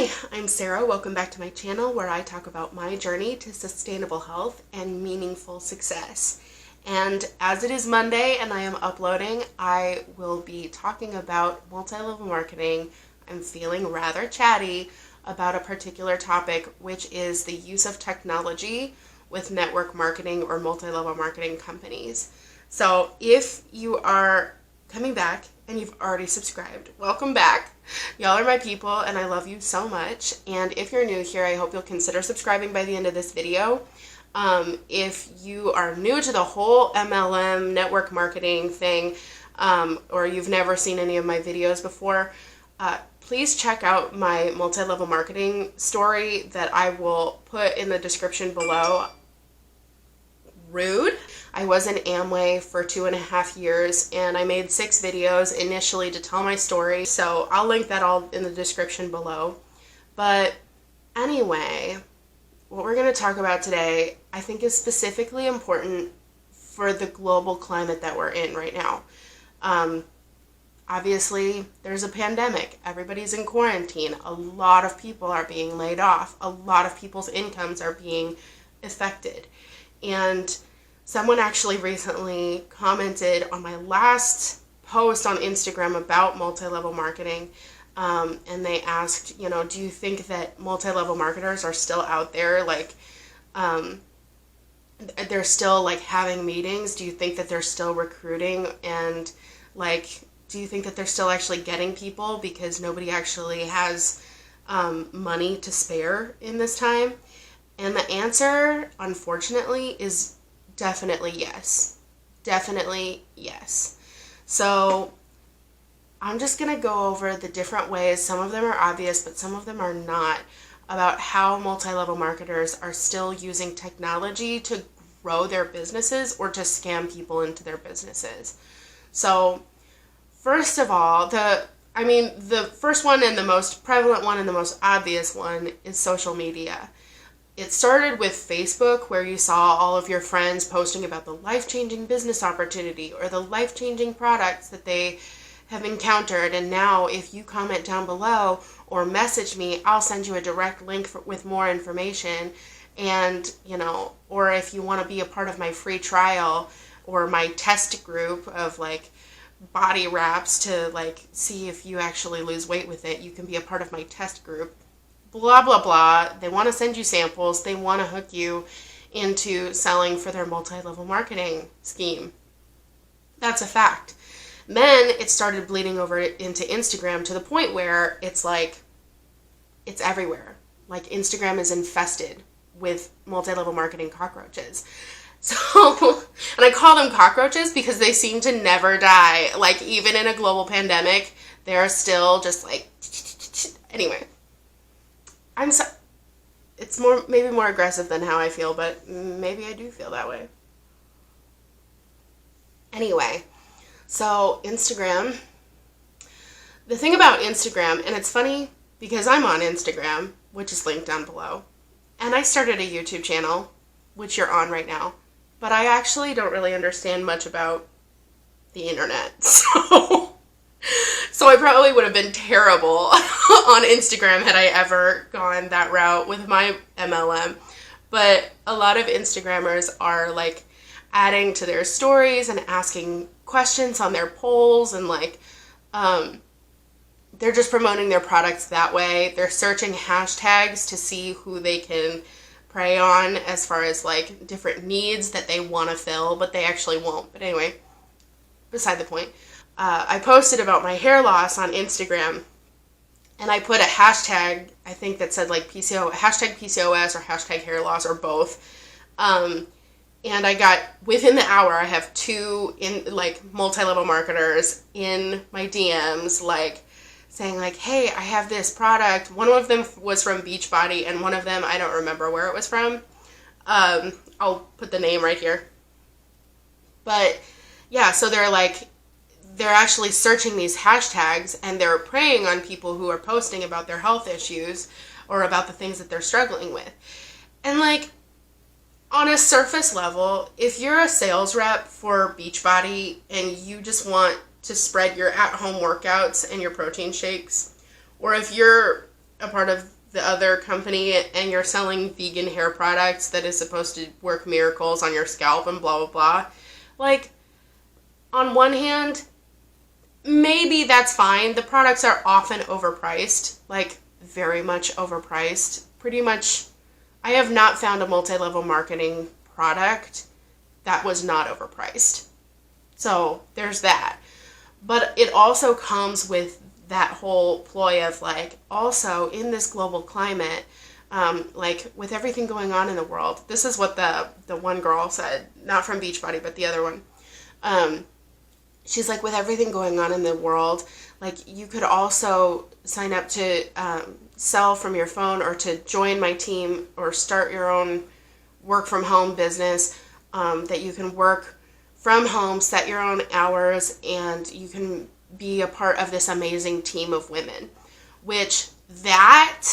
Hi, I'm Sarah. Welcome back to my channel where I talk about my journey to sustainable health and meaningful success. And as it is Monday and I am uploading, I will be talking about multi-level marketing. I'm feeling rather chatty about a particular topic, which is the use of technology with network marketing or multi-level marketing companies. So if you are coming back and you've already subscribed, welcome back. Y'all are my people and I love you so much. And if you're new here, I hope you'll consider subscribing by the end of this video. If you are new to the whole MLM network marketing thing, or you've never seen any of my videos before, please check out my multi-level marketing story that I will put in the description below. Rude. I was in Amway for 2.5 years and I made 6 videos initially to tell my story, so I'll link that all in the description below. But anyway, what we're going to talk about today I think is specifically important for the global climate that we're in right now. Obviously, there's a pandemic. Everybody's in quarantine. A lot of people are being laid off. A lot of people's incomes are being affected. And someone actually recently commented on my last post on Instagram about multi-level marketing, and they asked, do you think that multi-level marketers are still out there, they're still having meetings? Do you think that they're still recruiting? And do you think that they're still actually getting people because nobody actually has money to spare in this time? And the answer, unfortunately, is definitely yes. Definitely yes. So I'm just going to go over the different ways. Some of them are obvious, but some of them are not, about how multi-level marketers are still using technology to grow their businesses or to scam people into their businesses. So first of all, the first one and the most prevalent one and the most obvious one is social media. It started with Facebook, where you saw all of your friends posting about the life-changing business opportunity or the life-changing products that they have encountered. And now if you comment down below or message me, I'll send you a direct link with more information. And, or if you want to be a part of my free trial or my test group of body wraps to see if you actually lose weight with it, you can be a part of my test group. Blah, blah, blah. They want to send you samples. They want to hook you into selling for their multi-level marketing scheme. That's a fact. Then it started bleeding over into Instagram to the point where it's it's everywhere. Instagram is infested with multi-level marketing cockroaches. So, and I call them cockroaches because they seem to never die. Even in a global pandemic, they're still just anyway. It's maybe more aggressive than how I feel, but maybe I do feel that way. Anyway, so Instagram. The thing about Instagram, and it's funny because I'm on Instagram, which is linked down below, and I started a YouTube channel, which you're on right now, but I actually don't really understand much about the internet, so I probably would have been terrible on Instagram had I ever gone that route with my MLM. But a lot of Instagrammers are adding to their stories and asking questions on their polls, and they're just promoting their products that way. They're searching hashtags to see who they can prey on as far as different needs that they want to fill, but they actually won't. But anyway, beside the point. I posted about my hair loss on Instagram, and I put a hashtag, I think that said hashtag PCOS or hashtag hair loss or both. And I got, within the hour, I have 2 multi-level marketers in my DMs, saying hey, I have this product. One of them was from Beachbody, and one of them, I don't remember where it was from. I'll put the name right here. But yeah, so they're actually searching these hashtags and they're preying on people who are posting about their health issues or about the things that they're struggling with. And on a surface level, if you're a sales rep for Beachbody and you just want to spread your at-home workouts and your protein shakes, or if you're a part of the other company and you're selling vegan hair products that is supposed to work miracles on your scalp and blah, blah, blah. Like, on one hand, maybe that's fine. The products are often overpriced, like very much overpriced. Pretty much, I have not found a multi-level marketing product that was not overpriced. So there's that. But it also comes with that whole ploy of like, also in this global climate, like with everything going on in the world, this is what the one girl said, not from Beachbody, but the other one. She's like, with everything going on in the world, like you could also sign up to sell from your phone or to join my team or start your own work from home business, that you can work from home, set your own hours, and you can be a part of this amazing team of women. Which that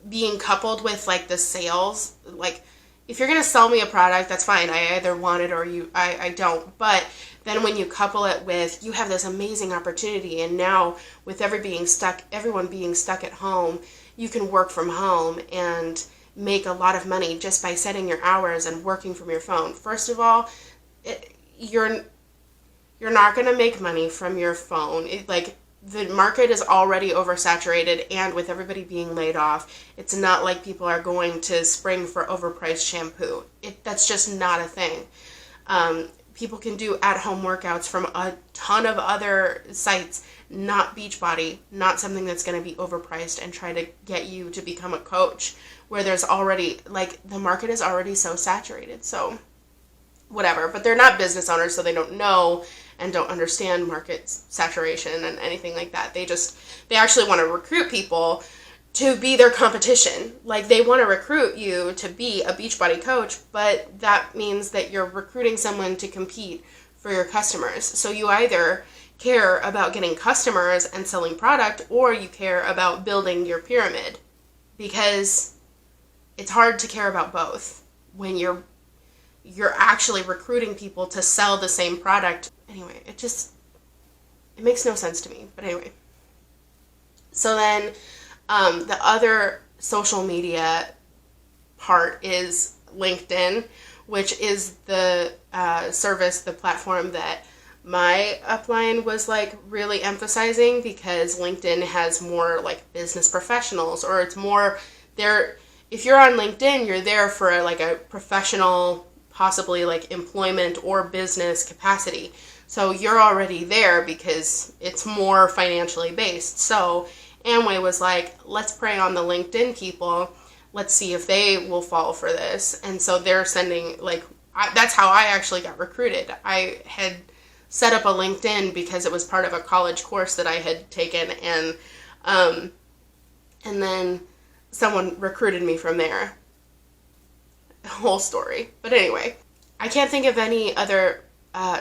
being coupled with like the sales, like if you're going to sell me a product, that's fine. I either want it or I don't. But then when you couple it with, you have this amazing opportunity, and now with everyone being stuck at home, you can work from home and make a lot of money just by setting your hours and working from your phone. First of all, you're not going to make money from your phone. Like, the market is already oversaturated, and with everybody being laid off, it's not like people are going to spring for overpriced shampoo. That's just not a thing. People can do at-home workouts from a ton of other sites, not Beachbody, not something that's going to be overpriced and try to get you to become a coach, where there's already, like, the market is already so saturated. So, whatever. But they're not business owners, so they don't know and don't understand market saturation and anything like that. They actually want to recruit people to be their competition. Like, they want to recruit you to be a Beachbody coach, but that means that you're recruiting someone to compete for your customers. So you either care about getting customers and selling product, or you care about building your pyramid, because it's hard to care about both when you're actually recruiting people to sell the same product. Anyway, it makes no sense to me. But anyway, so then the other social media part is LinkedIn, which is the service, the platform that my upline was like really emphasizing, because LinkedIn has more like business professionals, or it's more there. If you're on LinkedIn, you're there for like a professional, possibly like employment or business capacity. So you're already there because it's more financially based. So Amway was like, let's prey on the LinkedIn people. Let's see if they will fall for this. And so they're sending, like, that's how I actually got recruited. I had set up a LinkedIn because it was part of a college course that I had taken, and then someone recruited me from there. Whole story. But anyway, I can't think of any other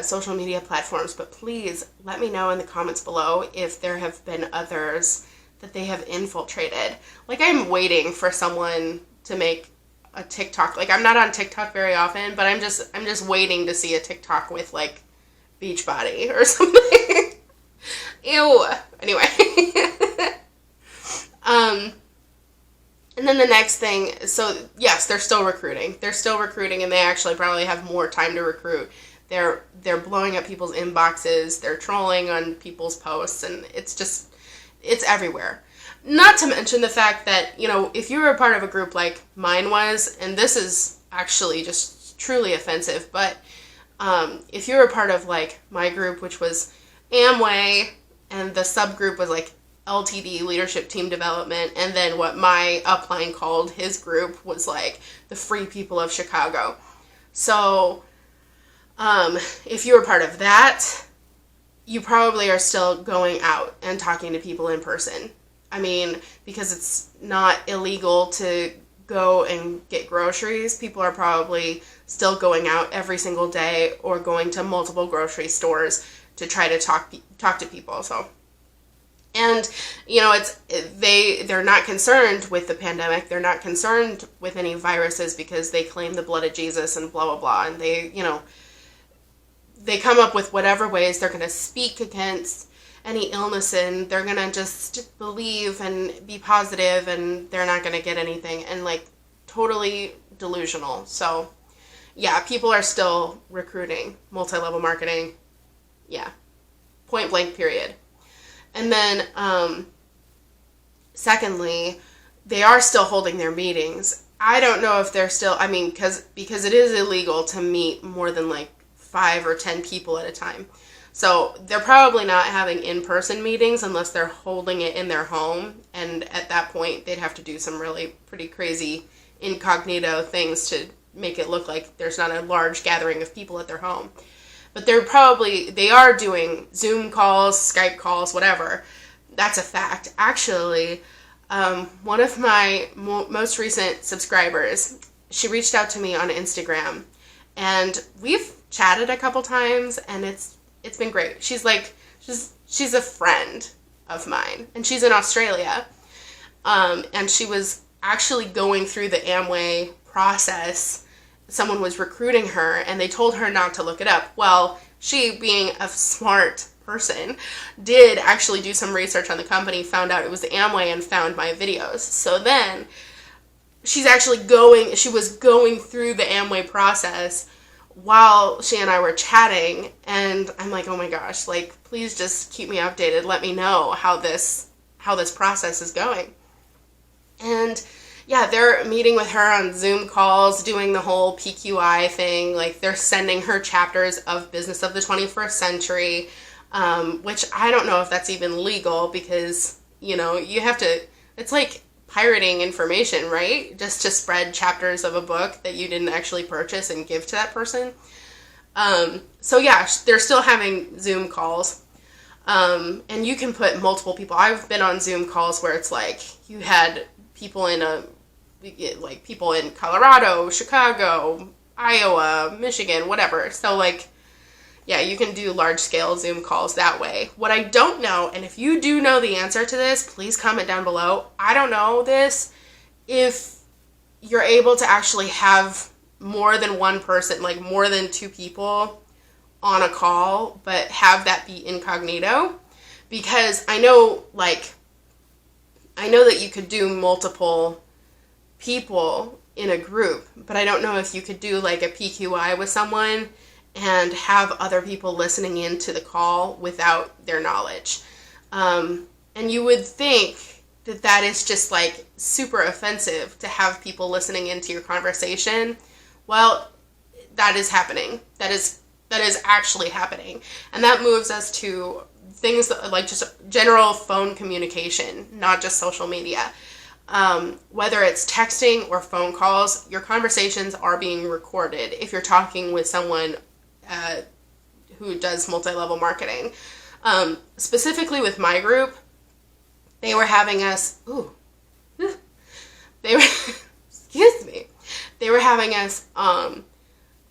social media platforms, but please let me know in the comments below if there have been others that they have infiltrated. Like, I'm waiting for someone to make a TikTok. Like, I'm not on TikTok very often, but I'm just waiting to see a TikTok with like Beachbody or something. Ew. Anyway. And then the next thing, so yes, they're still recruiting. They're still recruiting, and they actually probably have more time to recruit. They're blowing up people's inboxes. They're trolling on people's posts, and it's everywhere. Not to mention the fact that, you know, if you were a part of a group like mine was, and this is actually just truly offensive, but if you were a part of like my group, which was Amway, and the subgroup was like LTD, Leadership Team Development, and then what my upline called his group was like the Free People of Chicago. So if you were part of that, you probably are still going out and talking to people in person. I mean, because it's not illegal to go and get groceries, people are probably still going out every single day or going to multiple grocery stores to try to talk to people. So, and you know, they're not concerned with the pandemic. They're not concerned with any viruses because they claim the blood of Jesus and blah blah blah. And they come up with whatever ways they're going to speak against any illness in. They're going to just believe and be positive, and they're not going to get anything, and like totally delusional. So yeah, people are still recruiting, multi-level marketing. Yeah, point blank, period. And then secondly, they are still holding their meetings. I don't know if they're still, I mean, because it is illegal to meet more than like 5 or 10 people at a time. So they're probably not having in-person meetings unless they're holding it in their home. And at that point, they'd have to do some really pretty crazy incognito things to make it look like there's not a large gathering of people at their home. But they are doing Zoom calls, Skype calls, whatever. That's a fact. Actually, one of my most recent subscribers, she reached out to me on Instagram, and we've chatted a couple times, and it's been great. She's a friend of mine, and she's in Australia, and she was actually going through the Amway process. Someone was recruiting her, and they told her not to look it up. Well, she, being a smart person, did actually do some research on the company, found out it was Amway, and found my videos. So then she was going through the Amway process while she and I were chatting, and I'm like, oh my gosh, like, please just keep me updated. Let me know how this process is going. And yeah, they're meeting with her on Zoom calls, doing the whole PQI thing. Like, they're sending her chapters of Business of the 21st Century, which I don't know if that's even legal, because, you know, you have to, it's like pirating information, right? Just to spread chapters of a book that you didn't actually purchase and give to that person. So yeah, they're still having Zoom calls. And you can put multiple people. I've been on Zoom calls where it's like you had people people in Colorado, Chicago, Iowa, Michigan, whatever. So like, yeah, you can do large scale Zoom calls that way. What I don't know, and if you do know the answer to this, please comment down below. I don't know this, if you're able to actually have more than one person, like more than 2 people on a call, but have that be incognito. Because I know that you could do multiple people in a group, but I don't know if you could do like a PQI with someone and have other people listening into the call without their knowledge. And you would think that is just like super offensive to have people listening into your conversation. Well, that is happening. That is actually happening. And that moves us to things like just general phone communication, not just social media. Whether it's texting or phone calls, your conversations are being recorded if you're talking with someone who does multi-level marketing. Specifically with my group, they were having us, they were having us,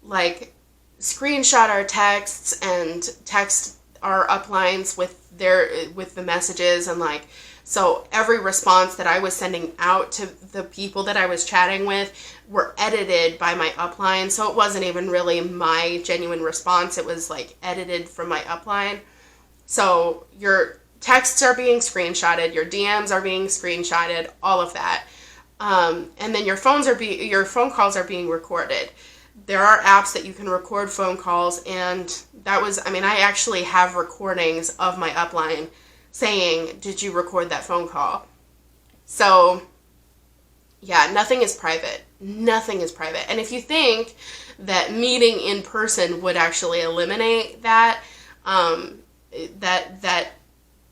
like, screenshot our texts and text our uplines with the messages, and like, so every response that I was sending out to the people that I was chatting with were edited by my upline, so it wasn't even really my genuine response. It was like edited from my upline. So your texts are being screenshotted, your DMs are being screenshotted, all of that, and then your phone calls are being recorded. There are apps that you can record phone calls, and I actually have recordings of my upline saying, did you record that phone call? So yeah, nothing is private. Nothing is private. And if you think that meeting in person would actually eliminate that, that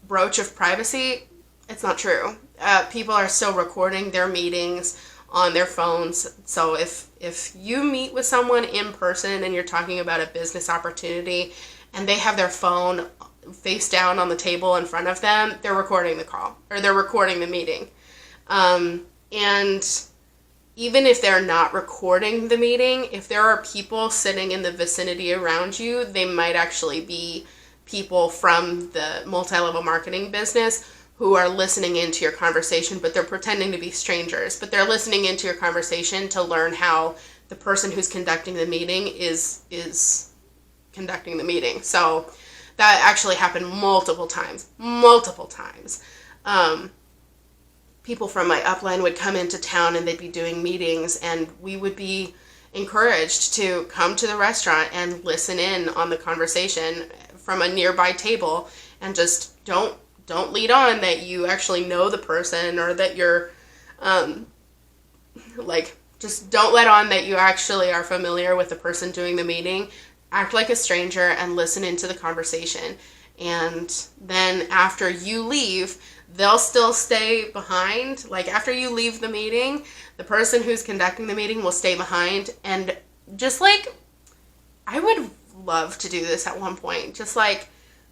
broach of privacy, it's not true. People are still recording their meetings on their phones. So if you meet with someone in person and you're talking about a business opportunity and they have their phone face down on the table in front of them, they're recording the call, or they're recording the meeting. And even if they're not recording the meeting, if there are people sitting in the vicinity around you, they might actually be people from the multi-level marketing business who are listening into your conversation, but they're pretending to be strangers, but they're listening into your conversation to learn how the person who's conducting the meeting is conducting the meeting. So That actually happened multiple times. Multiple times. People from my upline would come into town and they'd be doing meetings, and we would be encouraged to come to the restaurant and listen in on the conversation from a nearby table, and just don't lead on that you actually know the person, or that you're just don't let on that you actually are familiar with the person doing the meeting. Act like a stranger and listen into the conversation. And then after you leave, they'll still stay behind. Like, after you leave the meeting, the person who's conducting the meeting will stay behind. And just like, I would love to do this at one point. Just like,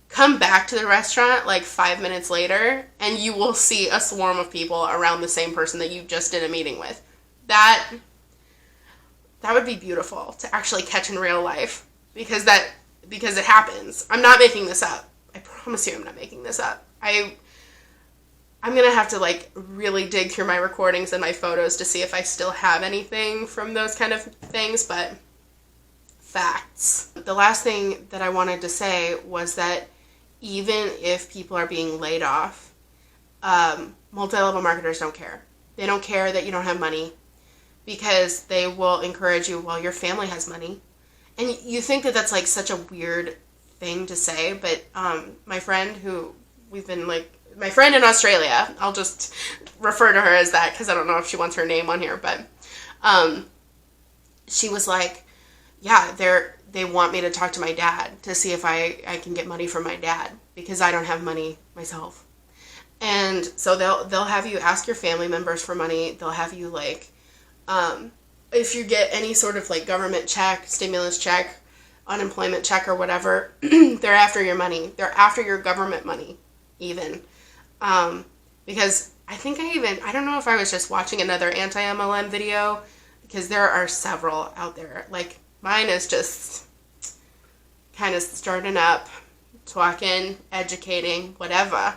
come back to the restaurant like 5 minutes later, and you will see a swarm of people around the same person that you just did a meeting with. That would be beautiful to actually catch in real life, because it happens. I'm not making this up. I promise you I'm not making this up. I'm gonna have to like really dig through my recordings and my photos to see if I still have anything from those kind of things, but facts. The last thing that I wanted to say was that even if people are being laid off, multi-level marketers don't care. They don't care that you don't have money, because they will encourage you, well, your family has money. And you think that that's like such a weird thing to say, but my friend my friend in Australia, I'll just refer to her as that because I don't know if she wants her name on here, but she was like, yeah, they want me to talk to my dad to see if I can get money from my dad, because I don't have money myself. And so they'll have you ask your family members for money. They'll have you like, if you get any sort of like government check, stimulus check, unemployment check or whatever, they're after your money. They're after your government money even. Because I don't know if I was just watching another anti-MLM video, because there are several out there. Like, mine is just kind of starting up, talking, educating, whatever.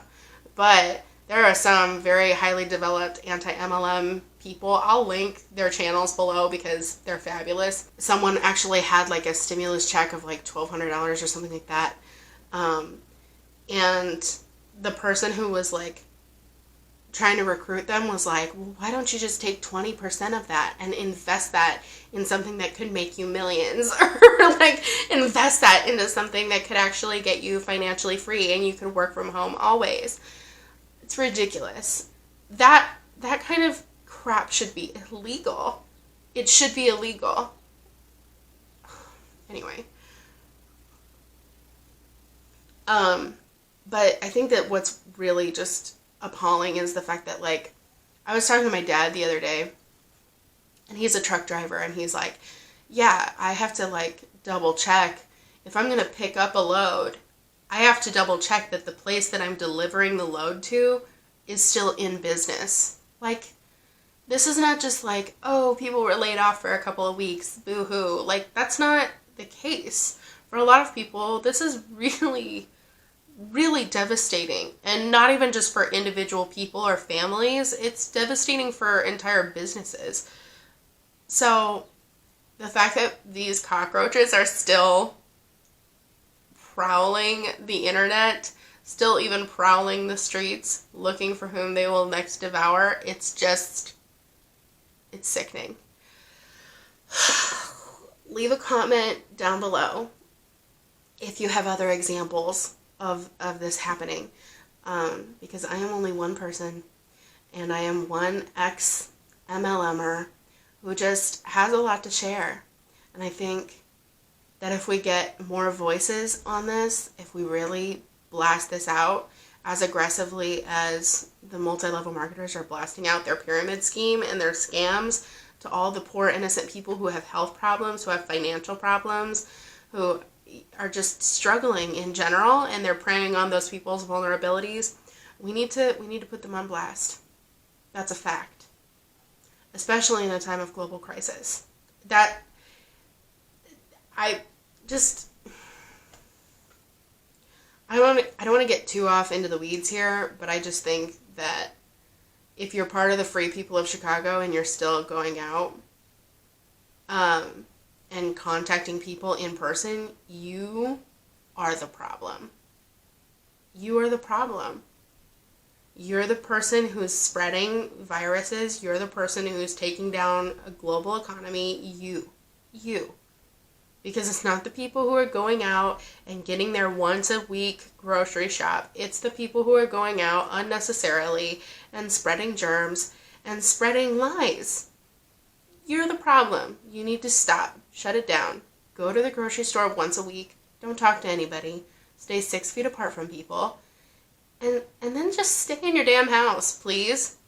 But there are some very highly developed anti-MLM people. I'll link their channels below because they're fabulous. Someone actually had like a stimulus check of like $1,200 or something like that. And the person who was like trying to recruit them was like, well, why don't you just take 20% of that and invest that in something that could make you millions, or like invest that into something that could actually get you financially free and you could work from home always. It's ridiculous. That kind of crap should be illegal. It should be illegal. Anyway. But I think that what's really just appalling is the fact that, like, I was talking to my dad the other day, and he's a truck driver, and he's like, yeah, I have to, like, double check. If I'm going to pick up a load, I have to double check that the place that I'm delivering the load to is still in business. Like, this is not just like, oh, people were laid off for a couple of weeks, boo-hoo. Like, that's not the case. For a lot of people, this is really, really devastating. And not even just for individual people or families, it's devastating for entire businesses. So, the fact that these cockroaches are still prowling the internet, still even prowling the streets, looking for whom they will next devour, it's sickening. Leave a comment down below if you have other examples of this happening, because I am only one person, and I am one ex-MLMer who just has a lot to share. And I think that if we get more voices on this, if we really blast this out as aggressively as the multi-level marketers are blasting out their pyramid scheme and their scams to all the poor innocent people who have health problems, who have financial problems, who are just struggling in general, and they're preying on those people's vulnerabilities, we need to put them on blast. That's a fact. Especially in a time of global crisis. I don't want to get too off into the weeds here, but I just think that if you're part of the free people of Chicago and you're still going out and contacting people in person, you are the problem. You are the problem. You're the person who's spreading viruses. You're the person who's taking down a global economy. You. Because it's not the people who are going out and getting their once a week grocery shop. It's the people who are going out unnecessarily and spreading germs and spreading lies. You're the problem. You need to stop. Shut it down. Go to the grocery store once a week. Don't talk to anybody. Stay 6 feet apart from people. And then just stay in your damn house, please.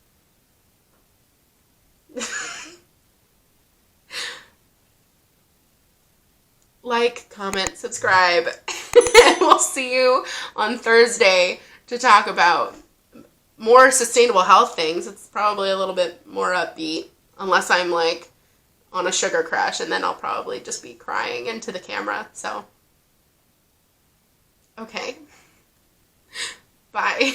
Like, comment, subscribe. And we'll see you on Thursday to talk about more sustainable health things. It's probably a little bit more upbeat, unless I'm like on a sugar crash, and then I'll probably just be crying into the camera. So, okay. Bye.